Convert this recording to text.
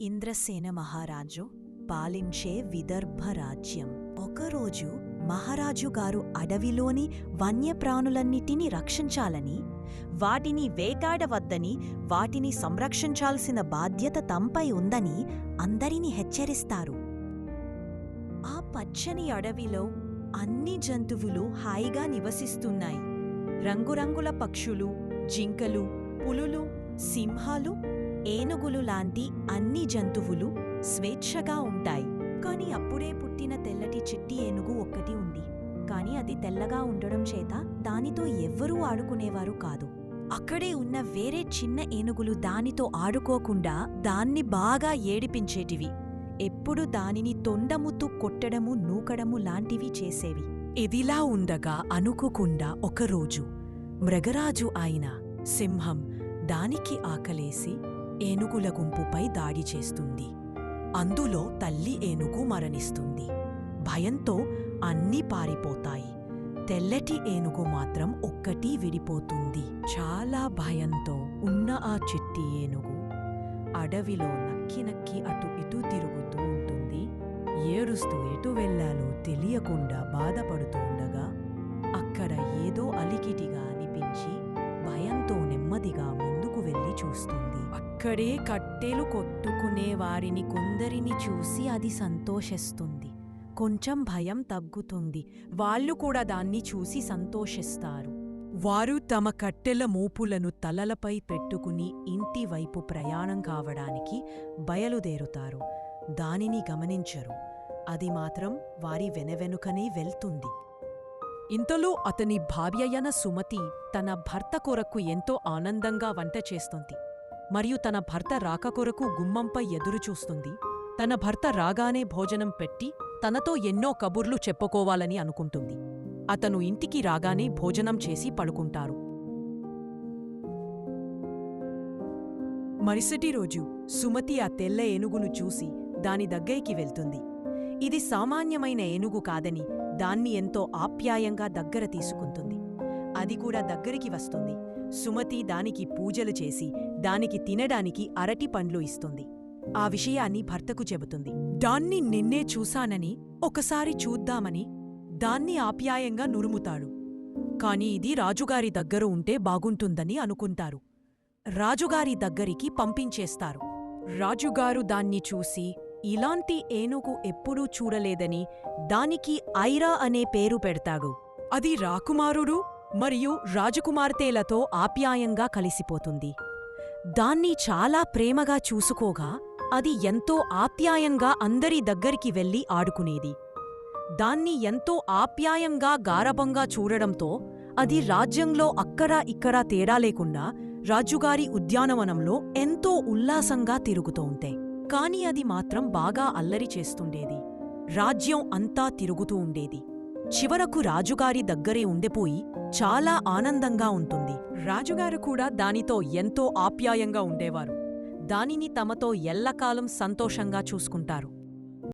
ఇంద్రసేన మహారాజు పాలించే విదర్భ రాజ్యం. ఒకరోజు మహారాజు గారు అడవిలోని వన్యప్రాణులన్నిటినీ రక్షించాలని, వాటిని వేటాడవద్దని, వాటిని సంరక్షించాల్సిన బాధ్యత తమపై ఉందని అందరినీ హెచ్చరిస్తారు. ఆ పచ్చని అడవిలో అన్ని జంతువులు హాయిగా నివసిస్తున్నాయి. రంగురంగుల పక్షులు, జింకలు, పులులు, సింహాలు, ఏనుగులు లాంటి అన్ని జంతువులు స్వేచ్ఛగా ఉంటాయి. కాని అప్పుడే పుట్టిన తెల్లటి చిట్టి ఏనుగు ఒక్కటి ఉంది. కాని అది తెల్లగా ఉండడం చేత దానితో ఎవ్వరూ ఆడుకునేవారు కాదు. అక్కడే ఉన్న వేరే చిన్న ఏనుగులు దానితో ఆడుకోకుండా దాన్ని బాగా ఏడిపించేటివి. ఎప్పుడు దానిని తొండముతో కొట్టడము, నూకడము లాంటివి చేసేవి. ఇదిలా ఉండగా అనుకోకుండా ఒకరోజు మృగరాజు అయిన సింహం దానికి ఆకలేసి ఏనుగుల గుంపుపై దాడి చేస్తుంది. అందులో తల్లి ఏనుగు మరణిస్తుంది. భయంతో అన్నీ పారిపోతాయి. తెల్లటి ఏనుగు మాత్రం ఒక్కటీ విడిపోతుంది. చాలా భయంతో ఉన్న ఆ చిట్టి ఏనుగు అడవిలో నక్కి అటు ఇటు తిరుగుతూ ఉంటుంది. ఏడుస్తూ ఎటు వెళ్లాలో తెలియకుండా బాధపడుతూ ఉండగా అక్కడ ఏదో అలికిటిగా అనిపించి భయంతో నెమ్మదిగా ముందుకు వెళ్లి చూస్తుంది. అక్కడే కట్టెలు కొట్టుకునే వారిని కొందరిని చూసి అది సంతోషిస్తుంది. కొంచెం భయం తగ్గుతుంది. వాళ్ళు కూడా దాన్ని చూసి సంతోషిస్తారు. వారు తమ కట్టెల మోపులను తలలపై పెట్టుకుని ఇంటివైపు ప్రయాణం కావడానికి బయలుదేరుతారు. దానిని గమనించరు. అది మాత్రం వారి వెనవెనుకనే వెళ్తుంది. ఇంతలో అతని భార్యయైన సుమతి తన భర్త కొరకు ఎంతో ఆనందంగా వంట చేస్తుంది. మరియు తన భర్త రాక కొరకు గుమ్మంపై ఎదురుచూస్తుంది. తన భర్త రాగానే భోజనం పెట్టి తనతో ఎన్నో కబుర్లు చెప్పుకోవాలని అనుకుంటుంది. అతను ఇంటికి రాగానే భోజనం చేసి పడుకుంటారు. మరుసటి రోజు సుమతి ఆ తెల్ల ఏనుగును చూసి దాని దగ్గరికి వెళ్తుంది. ఇది సామాన్యమైన ఏనుగు కాదని దాన్ని ఎంతో ఆప్యాయంగా దగ్గర తీసుకుంటుంది. అది కూడా దగ్గరికి వస్తుంది. సుమతి దానికి పూజలు చేసి దానికి తినడానికి అరటి పండ్లు ఇస్తుంది. ఆ విషయాన్ని భర్తకు చెబుతుంది. దాన్ని నిన్నే చూశానని, ఒకసారి చూద్దామని దాన్ని ఆప్యాయంగా నురుముతాడు. కాని ఇది రాజుగారి దగ్గర ఉంటే బాగుంటుందని అనుకుంటారు. రాజుగారి దగ్గరికి పంపించేస్తారు. రాజుగారు దాన్ని చూసి ఇలాంటి ఏనుగు ఎప్పుడూ చూడలేదని దానికి ఐరా అనే పేరు పెడతాడు. అది రాకుమారుడు మరియు రాజకుమార్తెలతో ఆప్యాయంగా కలిసిపోతుంది. దాన్ని చాలా ప్రేమగా చూసుకోగా అది ఎంతో ఆప్యాయంగా అందరి దగ్గరికి వెళ్లి ఆడుకునేది. దాన్ని ఎంతో ఆప్యాయంగా గారబంగా చూడడంతో అది రాజ్యంలో అక్కడా ఇక్కడా తేడా లేకుండా రాజుగారి ఉద్యానవనంలో ఎంతో ఉల్లాసంగా తిరుగుతూ ఉంటే. కాని అది మాత్రం బాగా అల్లరి చేస్తుండేది. రాజ్యం అంతా తిరుగుతూ ఉండేది. చివరకు రాజుగారి దగ్గరే ఉండిపోయి చాలా ఆనందంగా ఉంటుంది. రాజుగారు కూడా దానితో ఎంతో ఆప్యాయంగా ఉండేవారు. దానిని తమతో ఎల్లకాలం సంతోషంగా చూసుకుంటారు.